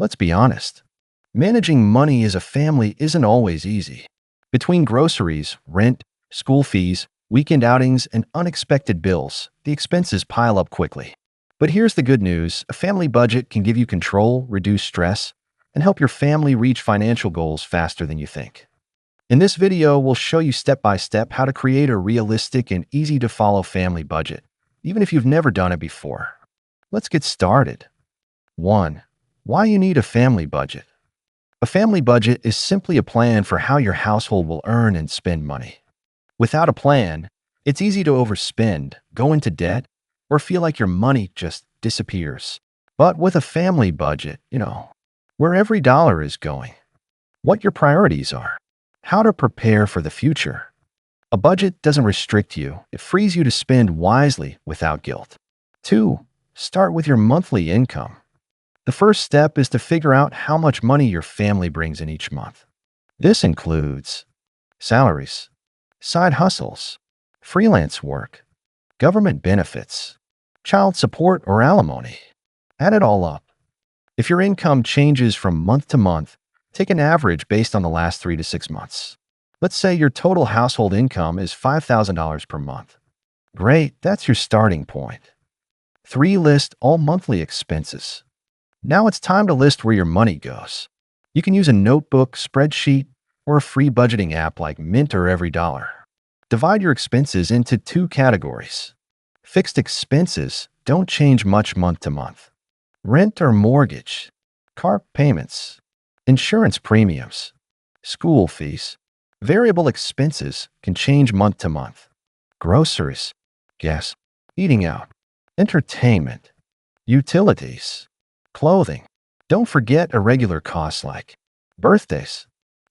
Let's be honest. Managing money as a family isn't always easy. Between groceries, rent, school fees, weekend outings, and unexpected bills, the expenses pile up quickly. But here's the good news. A family budget can give you control, reduce stress, and help your family reach financial goals faster than you think. In this video, we'll show you step by step how to create a realistic and easy-to-follow family budget, even if you've never done it before. Let's get started. 1. Why you need a family budget. A family budget is simply a plan for how your household will earn and spend money. Without a plan, it's easy to overspend, go into debt, or feel like your money just disappears. But with a family budget, where every dollar is going, what your priorities are, how to prepare for the future. A budget doesn't restrict you. It frees you to spend wisely without guilt. 2. Start with your monthly income. The first step is to figure out how much money your family brings in each month. This includes salaries, side hustles, freelance work, government benefits, child support or alimony. Add it all up. If your income changes from month to month, take an average based on the last 3 to 6 months. Let's say your total household income is $5,000 per month. Great, that's your starting point. 3. List all monthly expenses. Now it's time to list where your money goes. You can use a notebook, spreadsheet, or a free budgeting app like Mint or Every Dollar. Divide your expenses into 2 categories. Fixed expenses don't change much month to month. Rent or mortgage, car payments, insurance premiums, school fees. Variable expenses can change month to month. Groceries, gas, eating out, entertainment, utilities, clothing. Don't forget irregular costs like birthdays,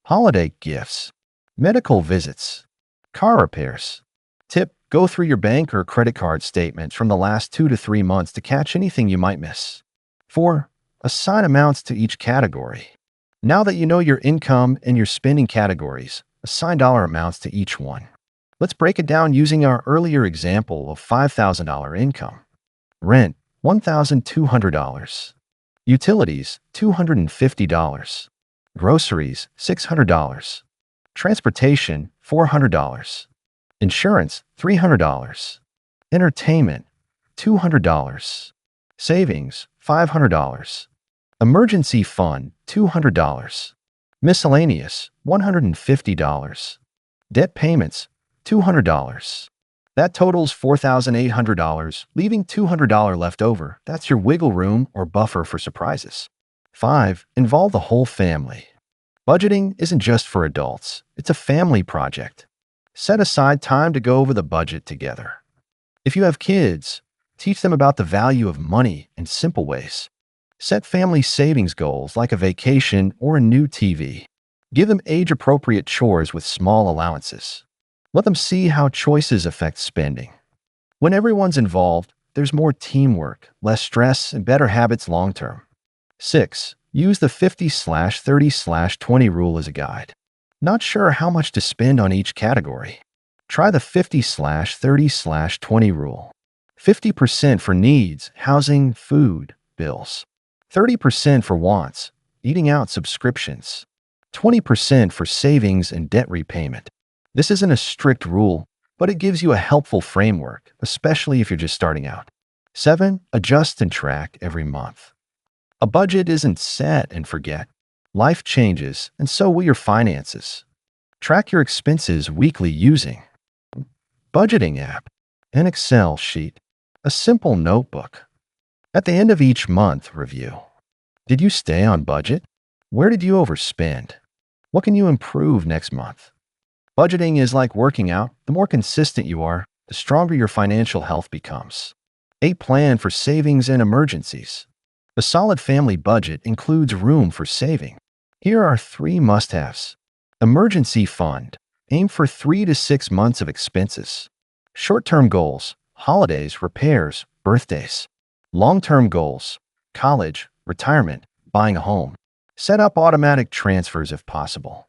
holiday gifts, medical visits, car repairs. Tip: go through your bank or credit card statements from the last 2 to 3 months to catch anything you might miss. 4. Assign amounts to each category. Now that you know your income and your spending categories, assign dollar amounts to each one. Let's break it down using our earlier example of $5,000 income. Rent, $1,200. Utilities, $250. Groceries, $600. Transportation, $400. Insurance, $300. Entertainment, $200. Savings, $500. Emergency fund, $200. Miscellaneous, $150. Debt payments, $200. That totals $4,800, leaving $200 left over. That's your wiggle room or buffer for surprises. 5. Involve the whole family. Budgeting isn't just for adults. It's a family project. Set aside time to go over the budget together. If you have kids, teach them about the value of money in simple ways. Set family savings goals like a vacation or a new TV. Give them age-appropriate chores with small allowances. Let them see how choices affect spending. When everyone's involved, there's more teamwork, less stress, and better habits long-term. 6. Use the 50/30/20 rule as a guide. Not sure how much to spend on each category? Try the 50/30/20 rule. 50% for needs, housing, food, bills. 30% for wants, eating out, subscriptions. 20% for savings and debt repayment. This isn't a strict rule, but it gives you a helpful framework, especially if you're just starting out. 7. Adjust and track every month. A budget isn't set and forget. Life changes, and so will your finances. Track your expenses weekly using budgeting app, an Excel sheet, a simple notebook. At the end of each month, review. Did you stay on budget? Where did you overspend? What can you improve next month? Budgeting is like working out. The more consistent you are, the stronger your financial health becomes. 8. Plan for savings and emergencies. A solid family budget includes room for saving. Here are 3 must-haves. Emergency fund. Aim for 3 to 6 months of expenses. Short-term goals. Holidays, repairs, birthdays. Long-term goals. College, retirement, buying a home. Set up automatic transfers if possible.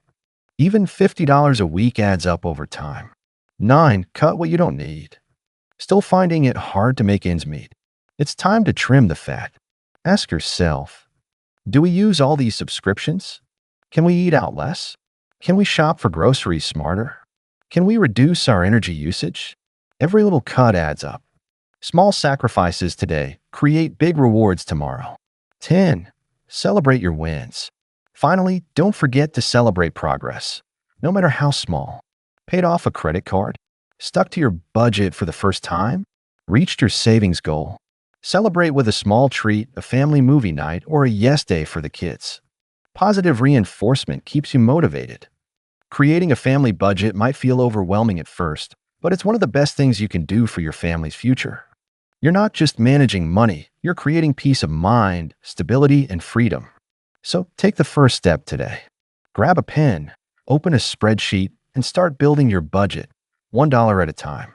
Even $50 a week adds up over time. 9. Cut what you don't need. Still finding it hard to make ends meet? It's time to trim the fat. Ask yourself, Do we use all these subscriptions? Can we eat out less? Can we shop for groceries smarter? Can we reduce our energy usage? Every little cut adds up. Small sacrifices today create big rewards tomorrow. 10. Celebrate your wins. Finally, don't forget to celebrate progress, no matter how small. Paid off a credit card? Stuck to your budget for the first time? Reached your savings goal? Celebrate with a small treat, a family movie night, or a yes day for the kids. Positive reinforcement keeps you motivated. Creating a family budget might feel overwhelming at first, but it's one of the best things you can do for your family's future. You're not just managing money, you're creating peace of mind, stability, and freedom. So take the first step today. Grab a pen, open a spreadsheet, and start building your budget, $1 at a time.